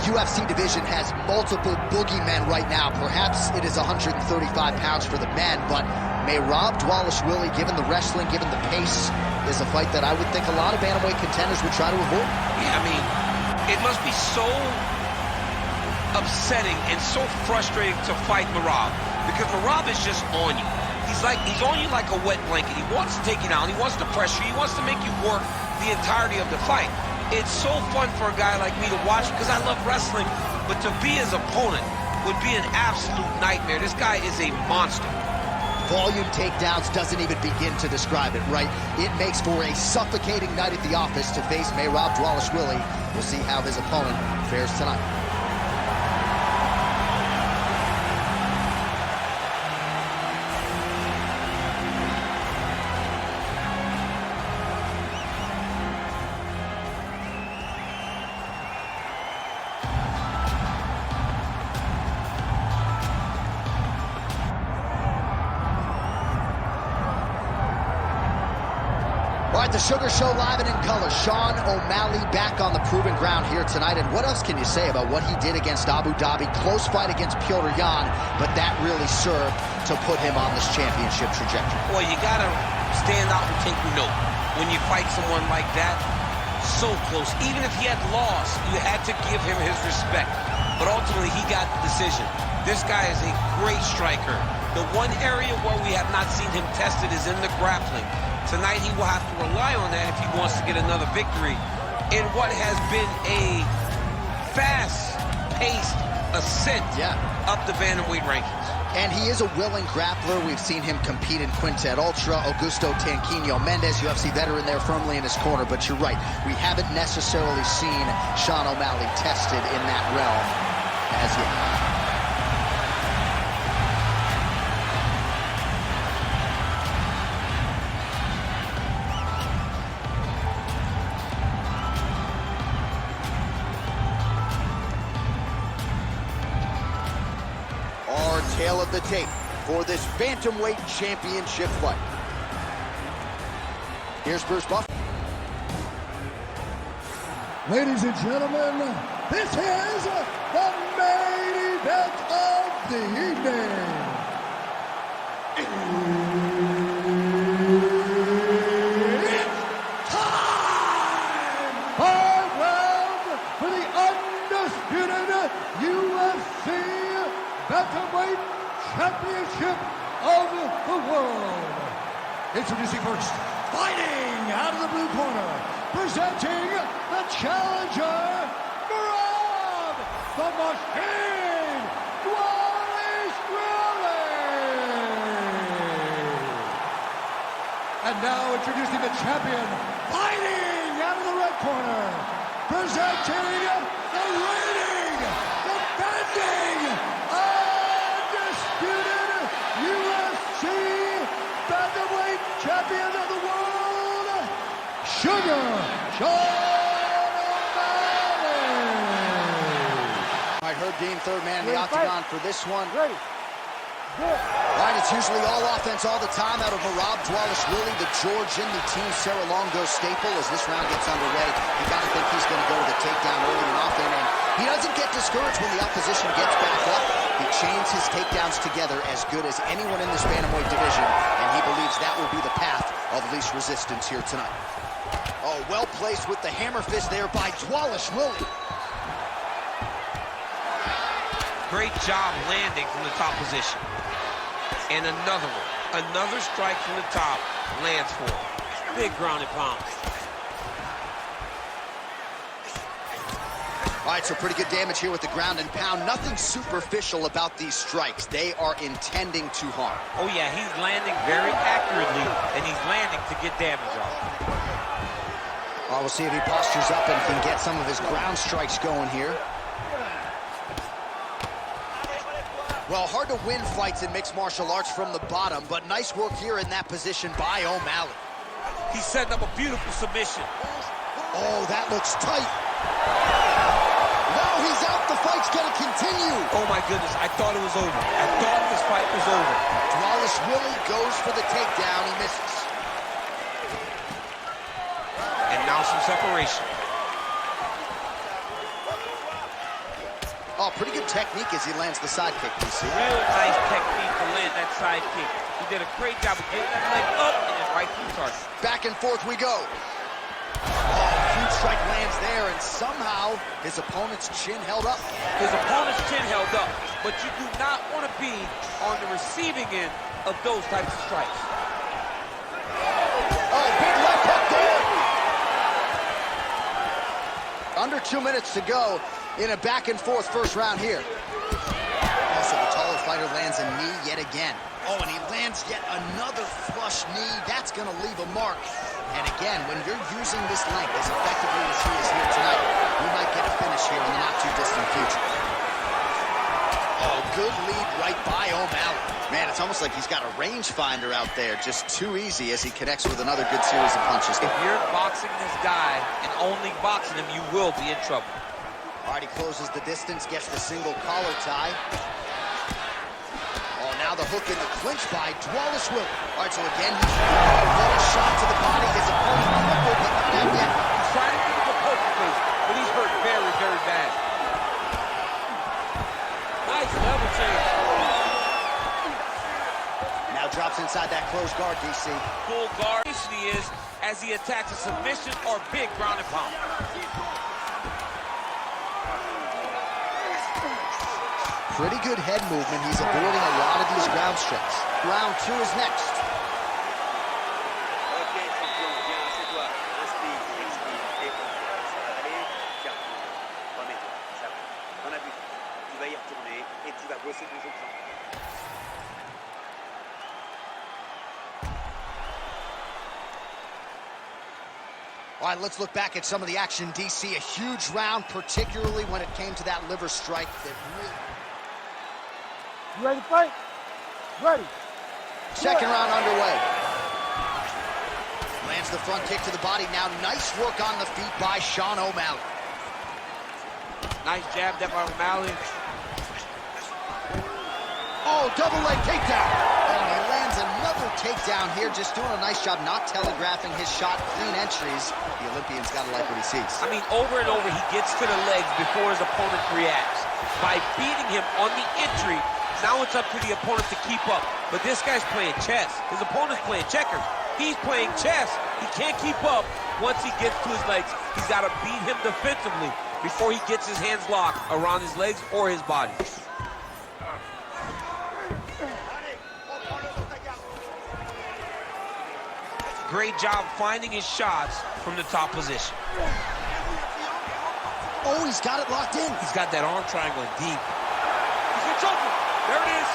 UFC division has multiple boogeymen right now. Perhaps it is 135 pounds for the men, but Merab Dvalishvili, given the wrestling, given the pace, is a fight that I would think a lot of bantamweight contenders would try to avoid. Yeah, I mean, it must be so upsetting and so frustrating to fight Merab, because Merab is just on you. He's on you like a wet blanket. He wants to take you down. He wants to pressure you. He wants to make you work the entirety of the fight. It's so fun for a guy like me to watch because I love wrestling, but to be his opponent would be an absolute nightmare. This guy is a monster. Volume takedowns doesn't even begin to describe it, right? It makes for a suffocating night at the office to face Merab Dvalishvili. We'll see how his opponent fares tonight. All right, the Sugar Show live and in color. Sean O'Malley back on the proven ground here tonight. And what else can you say about what he did against Abu Dhabi? Close fight against Petr Yan, but that really served to put him on this championship trajectory. Well, you got to stand out and take note. When you fight someone like that, so close. Even if he had lost, you had to give him his respect. But ultimately, he got the decision. This guy is a great striker. The one area where we have not seen him tested is in the grappling. Tonight, he will have to rely on that if he wants to get another victory in what has been a fast-paced ascent up the bantamweight rankings. And he is a willing grappler. We've seen him compete in Quintet Ultra. Augusto Tanquinho Mendez, UFC veteran there firmly in his corner. But you're right, we haven't necessarily seen Sean O'Malley tested in that realm as yet. Tail of the tape for this bantamweight championship fight. Here's Bruce Buff. Ladies and gentlemen, this is the main event of the evening. It's time! 5 rounds for the undisputed UFC Bantamweight Championship of the world. Introducing first, fighting out of the blue corner, presenting the challenger, Merab the Machine Dvalishvili. And now introducing the champion, fighting out of the red corner, presenting the reigning, defending, UFC Bantamweight Champion of the World, Sugar Sean O'Malley. All right, Herb Dean, third man in the octagon for this one. Ready. All right, it's usually all offense all the time out of Merab Dvalishvili, the Georgian, the Team Serra-Longo staple. As this round gets underway, you got to think he's going to go to the takedown early and often, and he doesn't get discouraged when the opposition gets back up. He chains his takedowns together as good as anyone in this bantamweight division, and he believes that will be the path of least resistance here tonight. Oh, well placed with the hammer fist there by Dvalishvili. Great job landing from the top position. And another one. Another strike from the top lands for him. Big ground and pound. All right, so pretty good damage here with the ground and pound. Nothing superficial about these strikes. They are intending to harm. Oh, yeah, he's landing very accurately, and he's landing to get damage off. Well, we'll see if he postures up and can get some of his ground strikes going here. Well, hard to win fights in mixed martial arts from the bottom, but nice work here in that position by O'Malley. He's setting up a beautiful submission. Oh, that looks tight. Now he's out. The fight's going to continue. Oh, my goodness. I thought it was over. I thought this fight was over. Dvalishvili goes for the takedown. He misses. And now some separation. overall, pretty good technique as he lands the side kick, DC. Real nice technique to land that side kick. He did a great job of getting that leg up and then right to the target. Back and forth we go. Oh, huge strike lands there, and somehow his opponent's chin held up. His opponent's chin held up, but you do not want to be on the receiving end of those types of strikes. Oh, big left hook there. Under 2 minutes to go in a back and forth first round here. Also, the taller fighter lands a knee yet again. Oh, and he lands yet another flush knee. That's going to leave a mark. And again, when you're using this length as effectively as he is here tonight, we might get a finish here in the not-too-distant future. Oh, good lead right by O'Malley. Man, it's almost like he's got a rangefinder out there, just too easy as he connects with another good series of punches. If you're boxing this guy and only boxing him, you will be in trouble. All right, he closes the distance, gets the single collar tie. Oh, now the hook in the clinch by Dvalishvili. All right, so again, he's a shot to the body. His opponent crippled, but not out yet. He's trying to give him a poker face, but he's hurt very, very bad. Nice level change. Now drops inside that closed guard, DC. Full guard he is as he attacks a submission or big ground and pound. Pretty good head movement. He's avoiding a lot of these ground strikes. Round 2 is next. All right, let's look back at some of the action, DC. A huge round, particularly when it came to that liver strike that really... You ready to fight? Ready. Second round underway. Lands the front kick to the body. Now nice work on the feet by Sean O'Malley. Nice jab there by O'Malley. Oh, double leg takedown. And he lands another takedown here, just doing a nice job not telegraphing his shot. Clean entries. The Olympian's got to like what he sees. I mean, over and over, he gets to the legs before his opponent reacts. By beating him on the entry, now it's up to the opponent to keep up. But this guy's playing chess. His opponent's playing checkers. He's playing chess. He can't keep up. Once he gets to his legs, he's got to beat him defensively before he gets his hands locked around his legs or his body. Great job finding his shots from the top position. Oh, he's got it locked in. He's got that arm triangle deep. He's gonna choke him. There it is.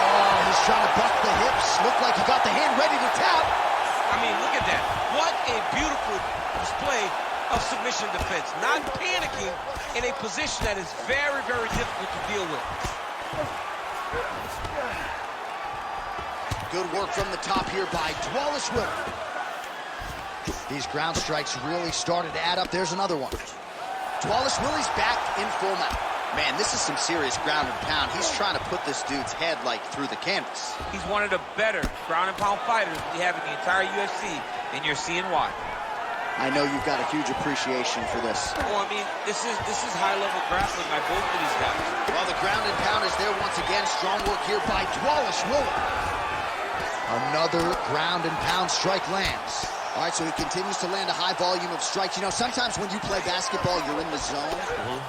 Oh, he's trying to buck the hips. Looked like he got the hand ready to tap. I mean, look at that. What a beautiful display of submission defense. Not panicking in a position that is very, very difficult to deal with. Good work from the top here by Dvalishvili. These ground strikes really started to add up. There's another one. Dvalishvili's back in full mount. Man, this is some serious ground and pound. He's trying to put this dude's head like through the canvas. He's one of the better ground and pound fighters we have in the entire UFC, and you're seeing why. I know you've got a huge appreciation for this. Oh, I mean, this is high-level grappling by both of these guys. Well, the ground and pound is there once again. Strong work here by Dvalishvili. Another ground and pound strike lands. All right, so he continues to land a high volume of strikes. You know, sometimes when you play basketball, you're in the zone.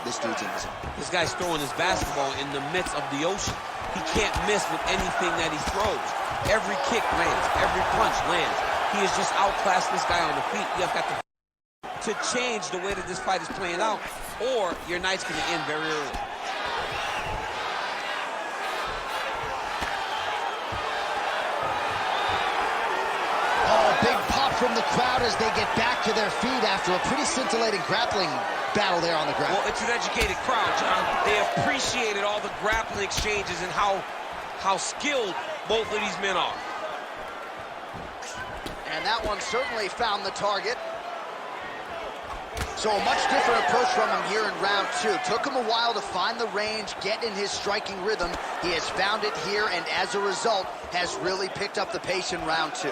This dude's in the zone. This guy's throwing his basketball in the midst of the ocean. He can't miss with anything that he throws. Every kick lands. Every punch lands. He has just outclassed this guy on the feet. You have got to change the way that this fight is playing out, or your night's going to end very early. Big pop from the crowd as they get back to their feet after a pretty scintillating grappling battle there on the ground. Well, it's an educated crowd, John. They appreciated all the grappling exchanges and how skilled both of these men are. And that one certainly found the target. So a much different approach from him here in round 2. Took him a while to find the range, get in his striking rhythm. He has found it here, and as a result, has really picked up the pace in round 2.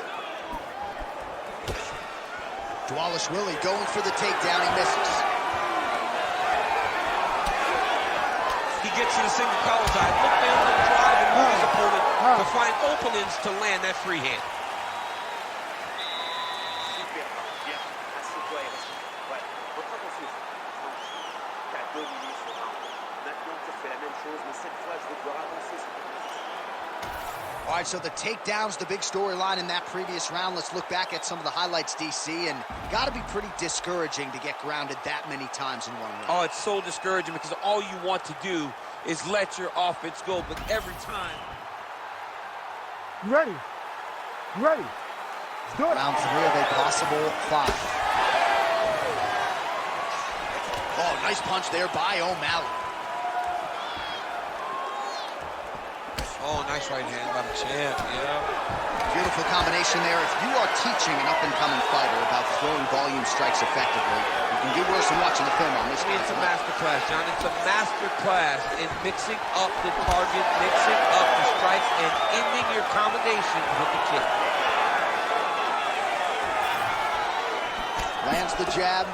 Dvalishvili going for the takedown. He misses. he gets to the single collar side. Look, man, to drive and move his opponent to find openings to land that free hand. All right, so the takedown's the big storyline in that previous round. Let's look back at some of the highlights, DC, and got to be pretty discouraging to get grounded that many times in one round. Oh, it's so discouraging because all you want to do is let your offense go, but every time. You ready? You ready? Let's do it. Round 3 of a possible 5. Oh, nice punch there by O'Malley. Oh, nice right hand by the champ, yeah. Beautiful combination there. If you are teaching an up-and-coming fighter about throwing volume strikes effectively, you can get worse than watching the film on this. It's a master class, John. It's a master class in mixing up the target, mixing up the strikes, and ending your combination with the kick. Lands the jab.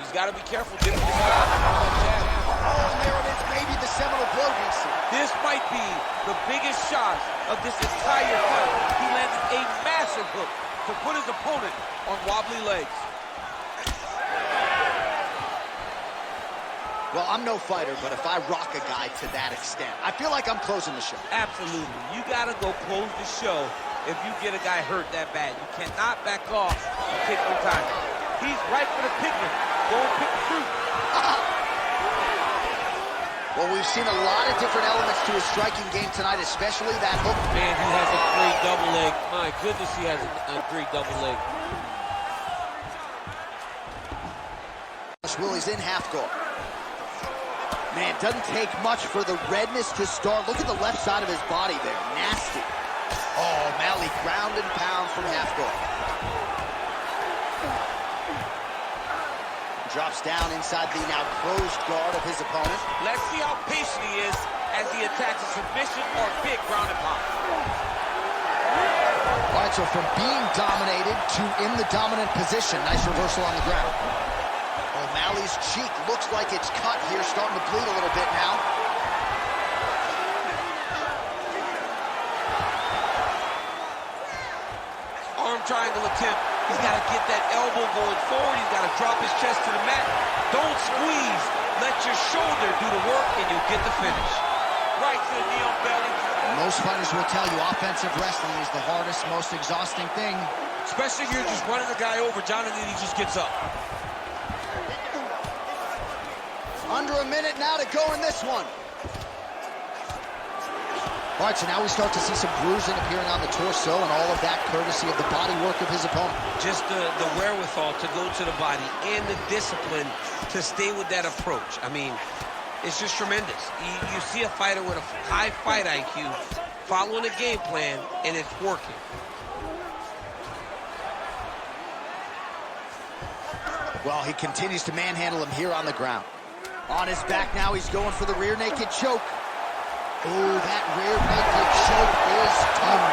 He's got to be careful. Dipping his head out on that jab. Oh, and there it is. Maybe the seminal blow, DC. This might be the biggest shot of this entire fight. He landed a massive hook to put his opponent on wobbly legs. Well, I'm no fighter, but if I rock a guy to that extent, I feel like I'm closing the show. Absolutely. You got to go close the show if you get a guy hurt that bad. You cannot back off and take your time. He's right for the picnic. Go and pick the fruit. Well, we've seen a lot of different elements to his striking game tonight, especially that hook. Man, he has a great double leg. My goodness, he has a great double leg. Willie's in half guard. Man, doesn't take much for the redness to start. Look at the left side of his body there. Nasty. Oh, O'Malley ground and pound from half guard. Drops down inside the now closed guard of his opponent. Let's see how patient he is as he attacks a submission or big ground and pound. All right, so from being dominated to in the dominant position. Nice reversal on the ground. O'Malley's cheek looks like it's cut here, starting to bleed a little bit now. Arm triangle attempt. He's got to get that elbow going forward. He's got to drop his chest to the mat. Don't squeeze. Let your shoulder do the work, and you'll get the finish. Right to the knee on belly. Most fighters will tell you offensive wrestling is the hardest, most exhausting thing. Especially if you're just running the guy over, John, and then he just gets up. Under a minute now to go in this one. All right, so now we start to see some bruising appearing on the torso, and all of that courtesy of the body work of his opponent. Just the wherewithal to go to the body and the discipline to stay with that approach. I mean, it's just tremendous. You see a fighter with a high fight IQ following a game plan, and it's working. Well, he continues to manhandle him here on the ground. On his back now, he's going for the rear naked choke. Oh, that rear naked choke is tough.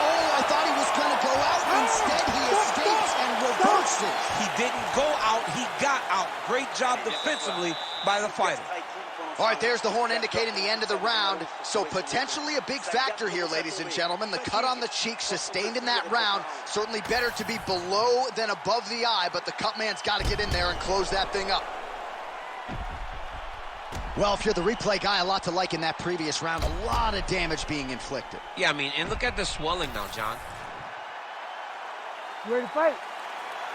Oh, I thought he was going to go out. Instead, he escapes and reverses. He didn't go out, he got out. Great job defensively by the fighter. All right, there's the horn indicating the end of the round. So potentially a big factor here, ladies and gentlemen. The cut on the cheek sustained in that round. Certainly better to be below than above the eye, but the cut man's got to get in there and close that thing up. Well, if you're the replay guy, a lot to like in that previous round. A lot of damage being inflicted. Yeah, I mean, and look at the swelling now, John. You ready to fight?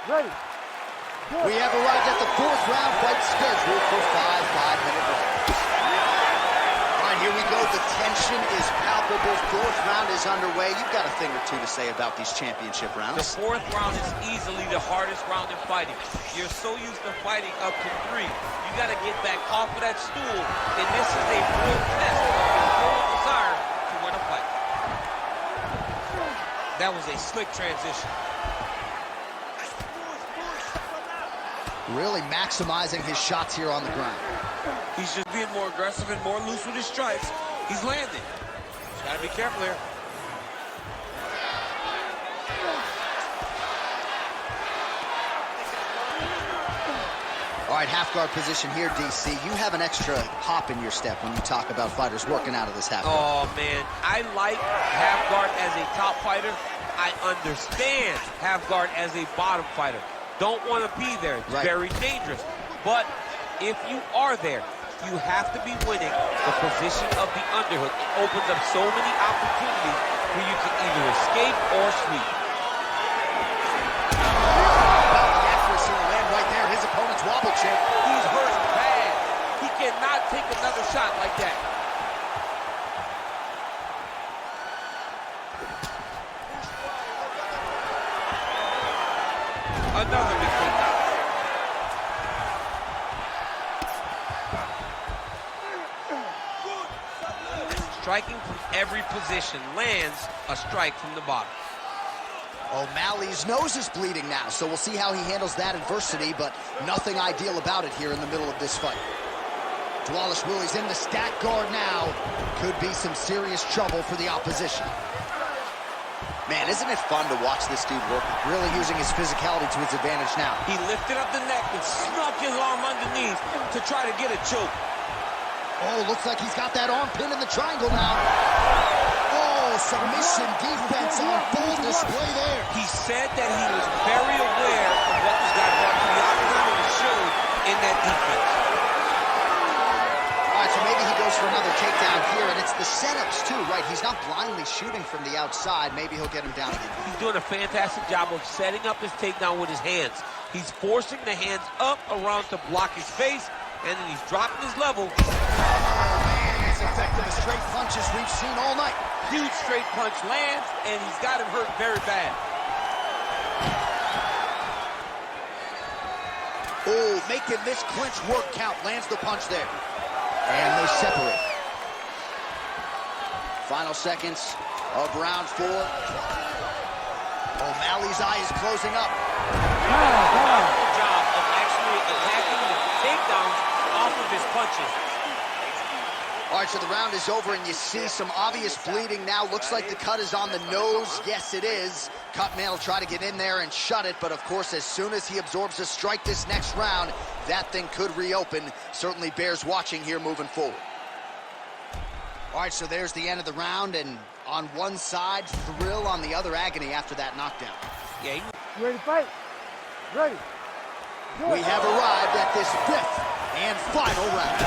Ready. Good. We have arrived at the 4th round fight scheduled for 5 5-minute rounds. All right, here we go. The tension is palpable. 4th round is underway. You've got a thing or two to say about these championship rounds. The 4th round is easily the hardest round in fighting. You're so used to fighting up to 3. You got to get back off of that stool, and this is a real test of your real desire to win a fight. That was a slick transition. Really maximizing his shots here on the ground. He's just being more aggressive and more loose with his strikes. He's landing. Just got to be careful here. All right, half guard position here, DC. You have an extra hop in your step when you talk about fighters working out of this half guard. Oh, man. I like half guard as a top fighter. I understand half guard as a bottom fighter. Don't want to be there. It's very dangerous. But if you are there, you have to be winning the position of the underhook. It opens up so many opportunities where you can either escape or sweep. His opponent's wobble check. He's hurt bad. He cannot take another shot like that. Another big takedown. Striking from every position, lands a strike from the bottom. O'Malley's nose is bleeding now, so we'll see how he handles that adversity, but nothing ideal about it here in the middle of this fight. Dvalishvili's in the stack guard now. Could be some serious trouble for the opposition. Man, isn't it fun to watch this dude work? Really using his physicality to his advantage now. He lifted up the neck and snuck his arm underneath to try to get a choke. Oh, looks like he's got that arm pinned in the triangle now. Oh, submission defense on full display there. He said that he was very aware of what this guy brought to the octagon and was showed in that defense. All right, so maybe he goes for another takedown here, and it's the setups too, right? He's not blindly shooting from the outside. Maybe he'll get him down again. He's doing a fantastic job of setting up his takedown with his hands. He's forcing the hands up around to block his face, and then he's dropping his level. Oh, man, as effective as straight punches we've seen all night. Huge straight punch lands, and he's got him hurt very bad. Oh, making this clinch work count. Lands the punch there. And they separate. Final seconds of round 4. O'Malley's eye is closing up. Powerful job of actually attacking the takedowns off of his punches. All right, so the round is over, and you see some obvious bleeding now. Looks like the cut is on the nose. Yes, it is. Cutman will try to get in there and shut it, but of course, as soon as he absorbs a strike this next round, that thing could reopen. Certainly bears watching here moving forward. All right, so there's the end of the round, and on one side, thrill, on the other, agony after that knockdown. Yeah, You ready to fight? Ready. Good. We have arrived at this 5th and final round.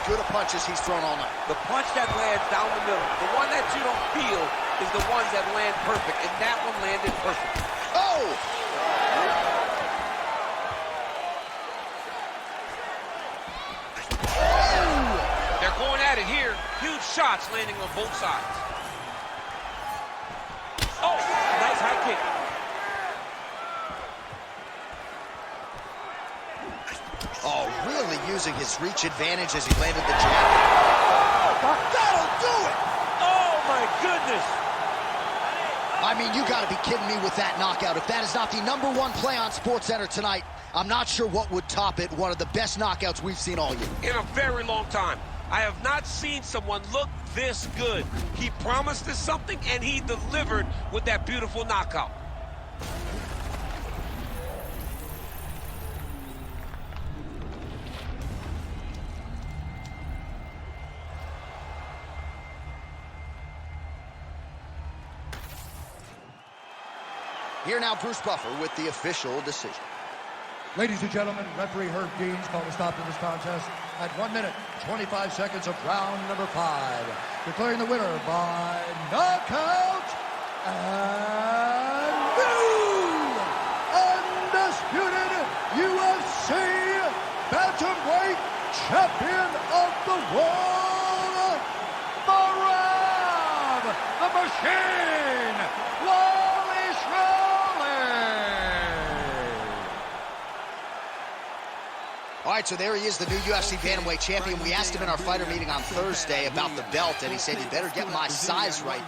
Good a punch as he's thrown all night. the punch that lands down the middle, the one that you don't feel is the ones that land perfect, and that one landed perfect. Oh! They're going at it here. Huge shots landing on both sides. Oh, nice high kick. Oh, really using his reach advantage as he landed the jab. That'll do it! Oh, my goodness. I mean, you gotta be kidding me with that knockout. If that is not the #1 play on SportsCenter tonight, I'm not sure what would top it. One of the best knockouts we've seen all year. In a very long time. I have not seen someone look this good. He promised us something, and he delivered with that beautiful knockout. Here now, Bruce Buffer with the official decision. Ladies and gentlemen, referee Herb Dean's called a stop to this contest at 1 minute, 25 seconds of round number 5. Declaring the winner by knockout and new undisputed UFC bantamweight champion of the world, Merab the Machine Dvalishvili. All right, so there he is, the new UFC bantamweight champion. We asked him in our fighter meeting on Thursday about the belt, and he said, you better get my size right.